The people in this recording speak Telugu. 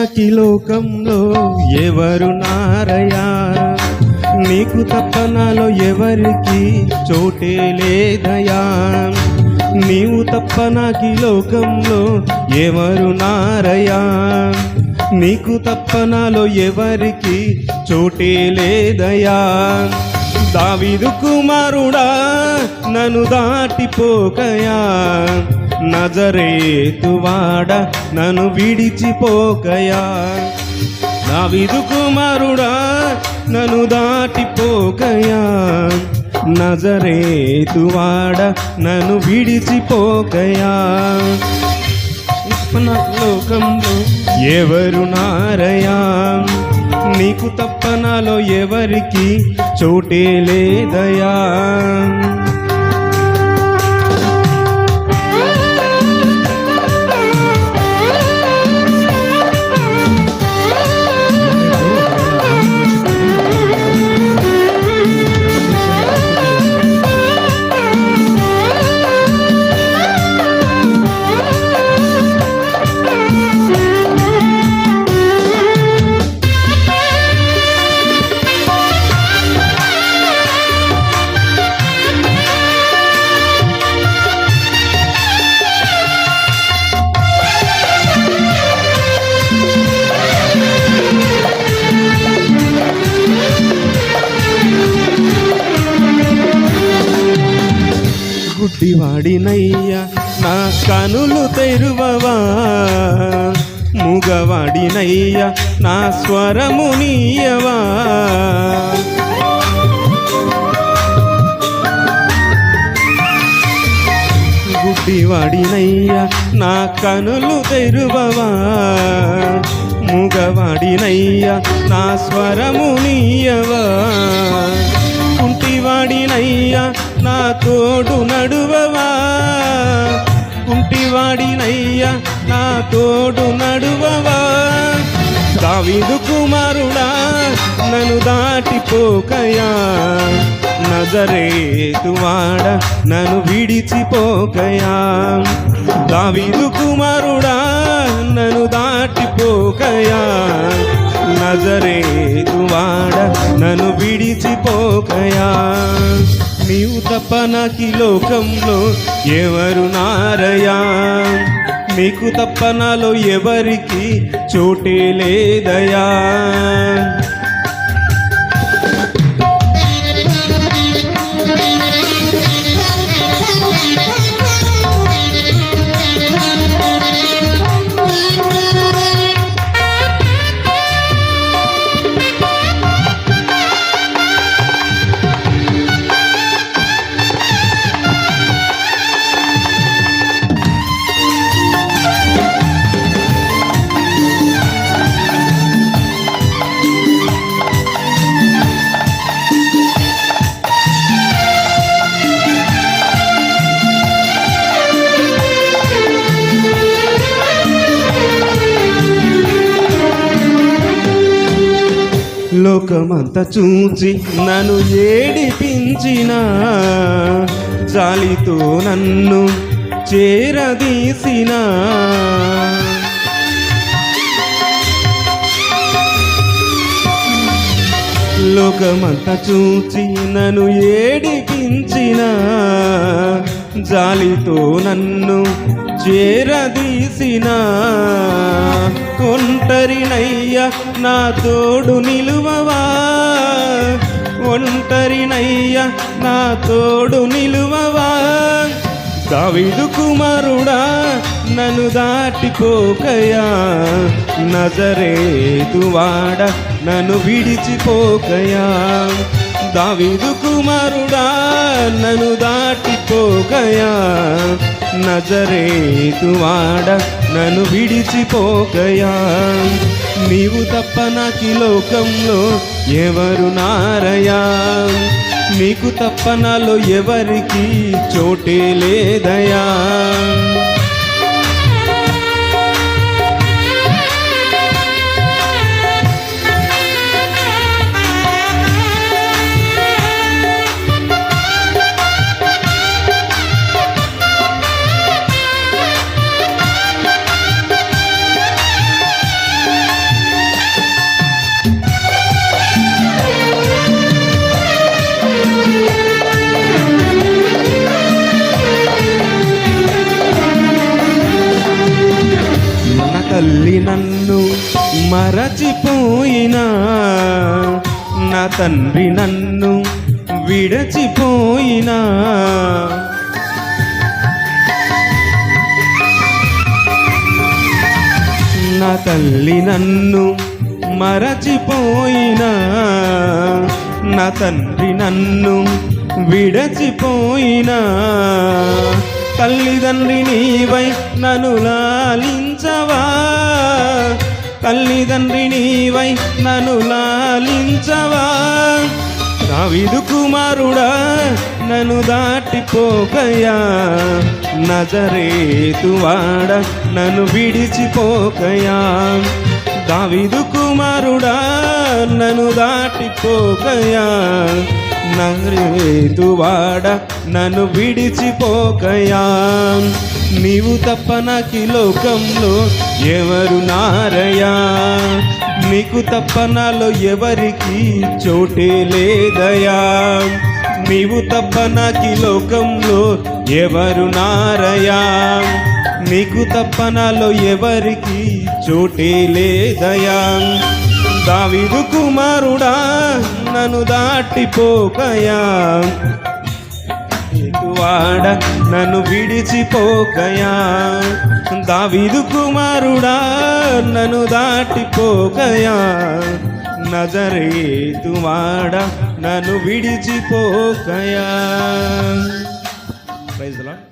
నాకి లోకంలో ఎవరు నారయా, నీకు తప్ప నాలో ఎవరికి చోటే లేదయా. నీవు తప్ప నాకి లోకంలో ఎవరు నారయా, నీకు తప్ప నాలో ఎవరికి చోటే లేదయా. దావీదు కుమారుడా నన్ను దాటిపోకయా, నజరేతువాడ నన్ను విడిచిపోకయా. దావీదు కుమారుడా నన్ను దాటిపోకయా, నజరేతువాడ నన్ను విడిచిపోకయా. లోకంలో ఎవరు నారయా, నీకు తప్ప నాలో ఎవరికి చోటే లేదయా. గుడ్డివాడినయ్యా నా కనులు తెరువవా, మూగవాడినయ్యా నా స్వరము నీయవా. గుడ్డివాడినయ్యా నా కనులు తెరువవా, మూగవాడినయ్యా నా స్వరము నీయవా. కుంటివాడినయ్యా నా తోడు నడువవా, కుంటివాడినయ్యా నా తోడు నడువవా. దావీదు కుమారుడా నన్ను దాటిపోకయా, నజరేతువాడ నన్ను విడిచిపోకయా. దావీదు కుమారుడా నన్ను దాటిపోకయా, నజరేతువాడ నన్ను విడిచిపోకయా. నీవు తప్ప నాకి లోకంలో ఎవరు నారయా, నీకు తప్ప నాలో ఎవరికి చోటే లేదయా. లోకమంతా చూచి నన్ను ఏడిపించిన, జాలితో నన్ను చేరదీసిన. లోకమంతా చూచి నన్ను ఏడిపించిన, జాలితో నన్ను చేరదీసిన. ఒంటరినయ్యా నా తోడు నిలువవా, ఒంటరినయ్యా నా తోడు నిలువవా. దావీదు కుమారుడా నన్ను దాటిపోకయా, నజరేతువాడ నన్ను విడిచిపోకయా. దావీదు కుమారుడా నన్ను దాటిపోకయా, నజరేతువాడ నన్ను విడిచిపోకయా. నీవు తప్ప నాకి లోకంలో ఎవరు నారయా, నీకు తప్ప నాలో ఎవరికి చోటే లేదయా. మరచిపోయినా నా తండ్రి నన్ను విడచిపోయినా నా తల్లి నన్ను మరచిపోయినా నా తండ్రి నన్ను విడచిపోయినా తల్లిదండ్రి నీవై నన్ను లాలించవా తల్లిదండ్రి నీవై నన్ను లాలించవా దావీదు కుమారుడా నన్ను దాటిపోకయా నజరేతువాడ నన్ను విడిచిపోకయా దావీదు కుమారుడా నన్ను దాటిపోకయా నజరేతువాడ నన్ను విడిచిపోకయా నీవు తప్ప నాకి లోకంలో ఎవరు నారయా నీకు తప్ప నాలో ఎవరికి చోటే లేదయా నీవు తప్ప నాకి లోకంలో ఎవరు నారయా నీకు తప్ప నాలో ఎవరికి చోటే లేదయా దావీదు కుమారుడా నన్ను దాటిపోకయా వాడ నన్ను విడిచిపోకయా దావీదు కుమారుడా నన్ను దాటిపోకయా నజరేతువాడ నన్ను విడిచిపోకయా. Praise the lord.